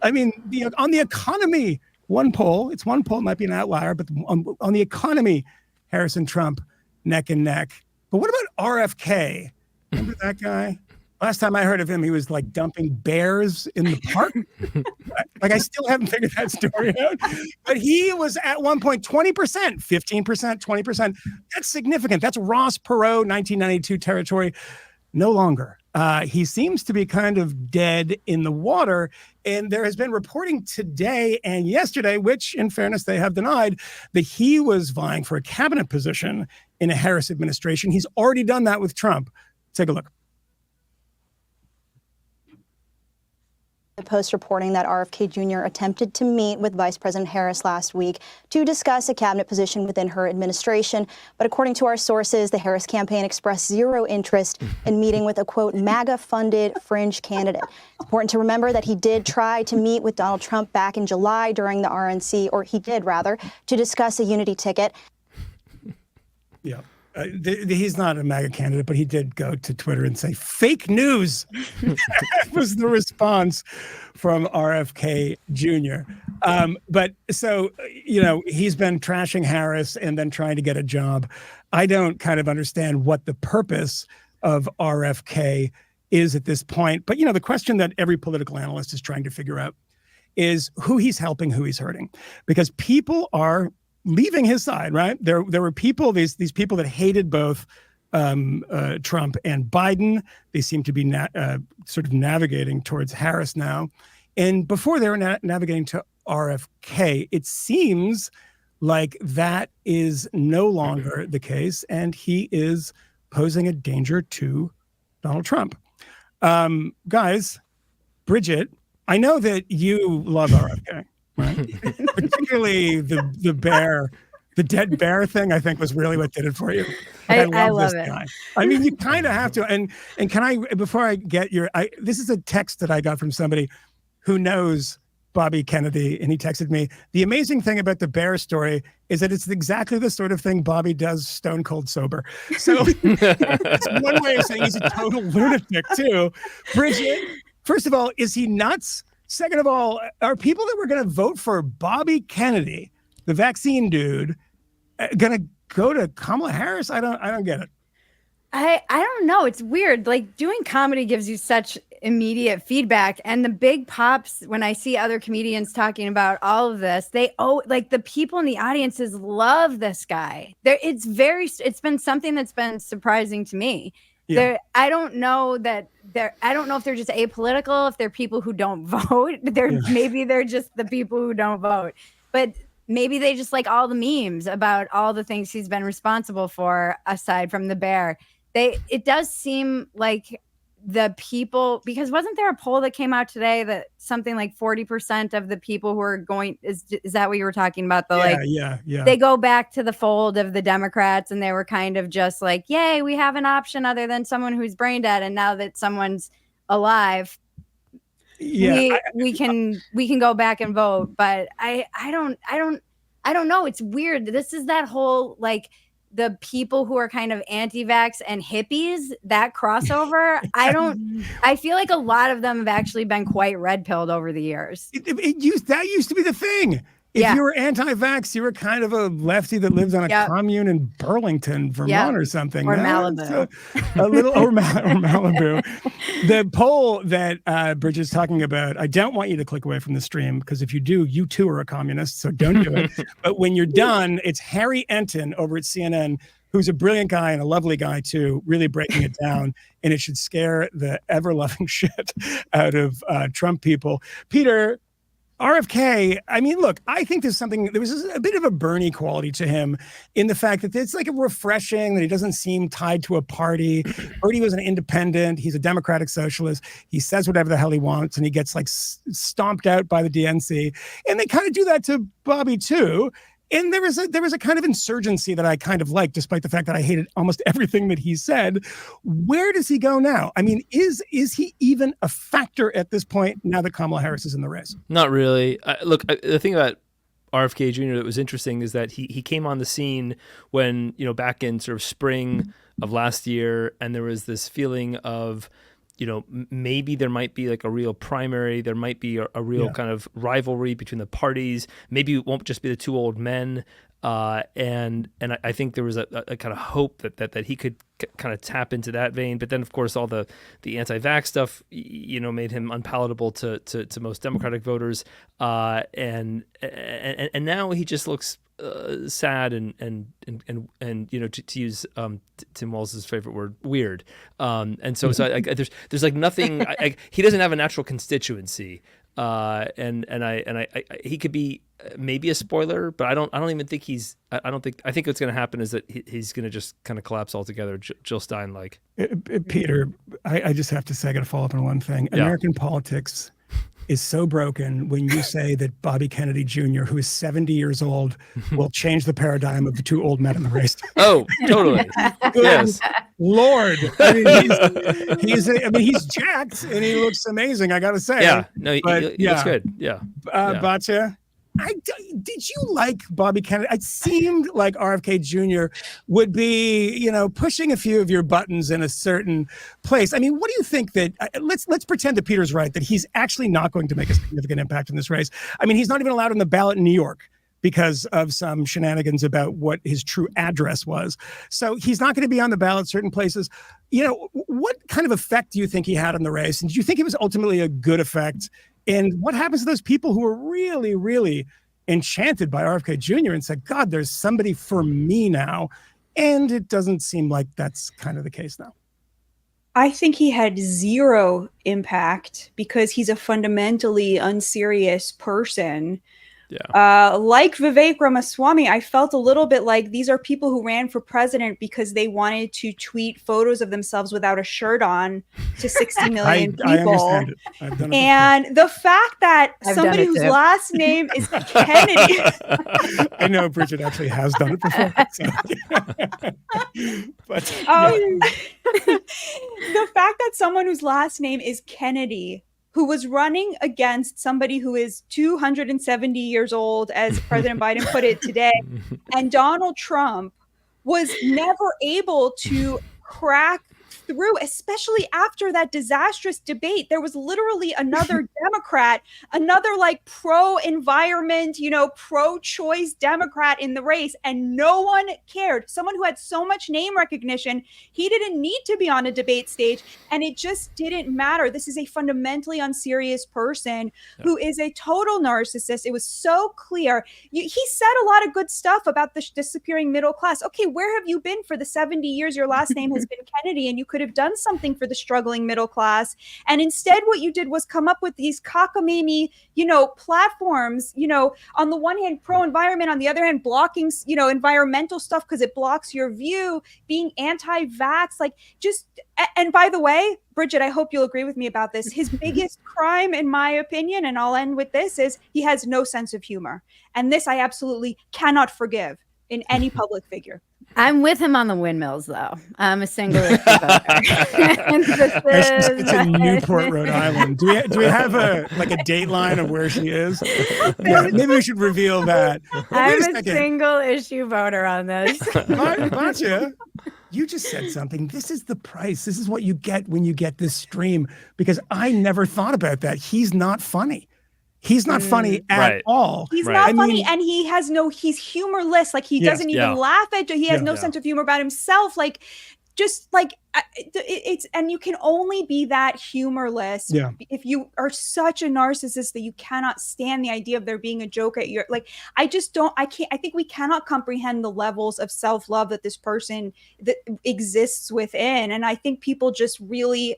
I mean, on the economy, one poll, it might be an outlier, but on the economy, Harris and Trump neck and neck. But what about RFK? Remember that guy? Last time I heard of him, he was like dumping bears in the park. Like, I still haven't figured that story out. But he was at one point 20%, 15%, 20%. That's significant. That's Ross Perot 1992 territory. No longer. He seems to be kind of dead in the water. And there has been reporting today and yesterday, which in fairness, they have denied, that he was vying for a cabinet position in a Harris administration. He's already done that with Trump. Take a look. The Post reporting that RFK Jr. attempted to meet with Vice President Harris last week to discuss a cabinet position within her administration. But according to our sources, the Harris campaign expressed zero interest in meeting with a, quote, MAGA-funded fringe candidate. It's important to remember that he did try to meet with Donald Trump back in July during the RNC, or he did rather, to discuss a unity ticket. Yeah. He's not a MAGA candidate, but he did go to Twitter and say fake news. That was the response from RFK Jr. But so, he's been trashing Harris and then trying to get a job. I don't kind of understand what the purpose of RFK is at this point. But, the question that every political analyst is trying to figure out is who he's helping, who he's hurting, because people are leaving his side, right? There were people, these people that hated both Trump and Biden. They seem to be sort of navigating towards Harris now. And before they were navigating to RFK, it seems like that is no longer the case. And he is posing a danger to Donald Trump. Guys, Bridget, I know that you love RFK. Right. Particularly the dead bear thing, I think was really what did it for you. I love this guy. I mean, you kind of have to. And can I, before I get this is a text that I got from somebody who knows Bobby Kennedy, and he texted me, the amazing thing about the bear story is that it's exactly the sort of thing Bobby does stone cold sober. So it's one way of saying he's a total lunatic too. Bridget, first of all, is he nuts? Second of all, are people that were going to vote for Bobby Kennedy, the vaccine dude, going to go to Kamala Harris? I don't get it. I don't know. It's weird. Like, doing comedy gives you such immediate feedback, and the big pops when I see other comedians talking about all of this, the people in the audiences love this guy. It's been something that's been surprising to me. Yeah. I don't know if they're just apolitical, if they're people who don't vote. Maybe they're just the people who don't vote. But maybe they just like all the memes about all the things he's been responsible for aside from the bear. It does seem like the people, because wasn't there a poll that came out today that something like 40% of the people who are going, is that what you were talking about? Yeah. They go back to the fold of the Democrats, and they were kind of just like, yay, we have an option other than someone who's brain dead. And now that someone's alive, we can go back and vote. But I don't know. It's weird. This is that whole, like, the people who are kind of anti-vax and hippies, that crossover. I feel like a lot of them have actually been quite red-pilled over the years. That used to be the thing. If you were anti-vax, you were kind of a lefty that lives on a commune in Burlington, Vermont or something. Or Malibu. Or Malibu. The poll that Bridget's talking about, I don't want you to click away from the stream, because if you do, you too are a communist, so don't do it. But when you're done, it's Harry Enton over at CNN, who's a brilliant guy and a lovely guy too, really breaking it down. And it should scare the ever-loving shit out of Trump people. Peter, RFK, I mean, look, I think there was a bit of a Bernie quality to him in the fact that it's like a refreshing, that he doesn't seem tied to a party. Bernie was an independent. He's a democratic socialist. He says whatever the hell he wants, and he gets like stomped out by the DNC. And they kind of do that to Bobby too. And there was a kind of insurgency that I kind of liked, despite the fact that I hated almost everything that he said. Where does he go now? I mean, is he even a factor at this point now that Kamala Harris is in the race? Not really. The thing about RFK Jr. that was interesting is that he came on the scene when, back in sort of spring of last year, and there was this feeling of maybe there might be like a real primary. There might be a real kind of rivalry between the parties. Maybe it won't just be the two old men. And I think there was a kind of hope that he could kind of tap into that vein. But then, of course, all the anti-vax stuff, made him unpalatable to most Democratic voters. And now he just looks sad and to use Tim Walls's favorite word, weird. And so there's like nothing. He doesn't have a natural constituency. And he could be maybe a spoiler, but I don't even think I think what's going to happen is that he's going to just kind of collapse altogether, Jill Stein like. Peter, I just have to say, I got to follow up on one thing. American politics is so broken when you say that Bobby Kennedy Jr., who is 70 years old, will change the paradigm of the two old men in the race. Oh, totally. Yes. Lord. I mean, he's jacked and he looks amazing, I got to say. Yeah. No, he looks good. Yeah. Batya, did you like Bobby Kennedy? It seemed like RFK Jr. would be, pushing a few of your buttons in a certain place. I mean, what do you think that? Let's pretend that Peter's right, that he's actually not going to make a significant impact in this race. I mean, he's not even allowed on the ballot in New York because of some shenanigans about what his true address was. So he's not going to be on the ballot certain places. What kind of effect do you think he had on the race? And do you think it was ultimately a good effect? And what happens to those people who are really, really enchanted by RFK Jr. and said, God, there's somebody for me now? And it doesn't seem like that's kind of the case now. I think he had zero impact because he's a fundamentally unserious person. Yeah. Like Vivek Ramaswamy, I felt a little bit like these are people who ran for president because they wanted to tweet photos of themselves without a shirt on to 60 million people. I understand it. I've done it and the fact that somebody whose last name is Kennedy. I know Bridget actually has done it before. So. But the fact that someone whose last name is Kennedy, who was running against somebody who is 270 years old, as President Biden put it today, and Donald Trump was never able to crack through, especially after that disastrous debate. There was literally another Democrat, another like pro-environment, pro-choice Democrat in the race, and no one cared. Someone who had so much name recognition, he didn't need to be on a debate stage, and it just didn't matter. This is a fundamentally unserious person who is a total narcissist. It was so clear. He said a lot of good stuff about the disappearing middle class. Okay, where have you been for the 70 years your last name has been Kennedy, and you could have done something for the struggling middle class? And instead what you did was come up with these cockamamie, platforms, on the one hand pro-environment, on the other hand blocking, environmental stuff because it blocks your view, being anti-vax, and by the way, Bridget, I hope you'll agree with me about this. His biggest crime, in my opinion, and I'll end with this, is he has no sense of humor. And this I absolutely cannot forgive in any public figure. I'm with him on the windmills, though. I'm a single issue voter. It's in Newport, Rhode Island. Do we have a dateline of where she is? Yeah, maybe we should reveal that. I'm a single issue voter on this. Batya, you just said something. This is the price. This is what you get when you get this stream, because I never thought about that. He's not funny. He's not funny at all. He's not funny, and he's humorless. Like he doesn't even laugh at. He has no sense of humor about himself. And you can only be that humorless if you are such a narcissist that you cannot stand the idea of there being a joke at your, I think we cannot comprehend the levels of self-love that this person that exists within. And I think people just really,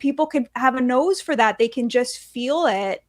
people can have a nose for that. They can just feel it.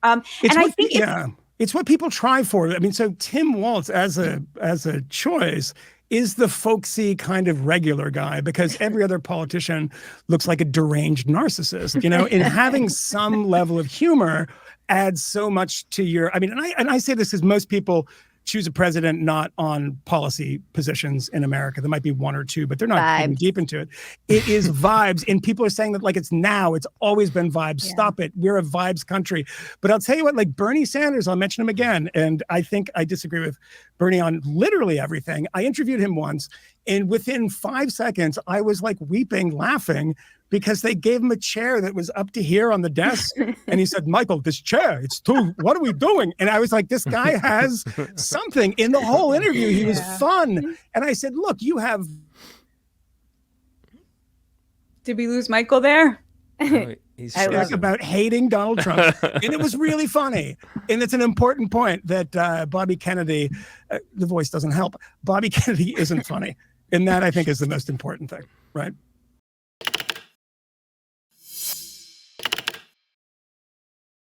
It's what people try for. I mean, so Tim Walz as a choice is the folksy kind of regular guy, because every other politician looks like a deranged narcissist, and having some level of humor adds so much to your, and I say this because most people choose a president not on policy positions in America. There might be one or two, but they're not getting deep into it. It is vibes. And people are saying that like it's now. It's always been vibes. Yeah. Stop it. We're a vibes country. But I'll tell you what, like Bernie Sanders, I'll mention him again. And I think I disagree with Bernie on literally everything. I interviewed him once, and within 5 seconds, I was like weeping, laughing, because they gave him a chair that was up to here on the desk. And he said, Michael, this chair, it's too, what are we doing? And I was like, this guy has something. In the whole interview, he was fun. And I said, look, you have. Did we lose Michael there? He's Talk about hating Donald Trump. And it was really funny. And it's an important point that Bobby Kennedy, the voice doesn't help. Bobby Kennedy isn't funny. And that, I think, is the most important thing, right?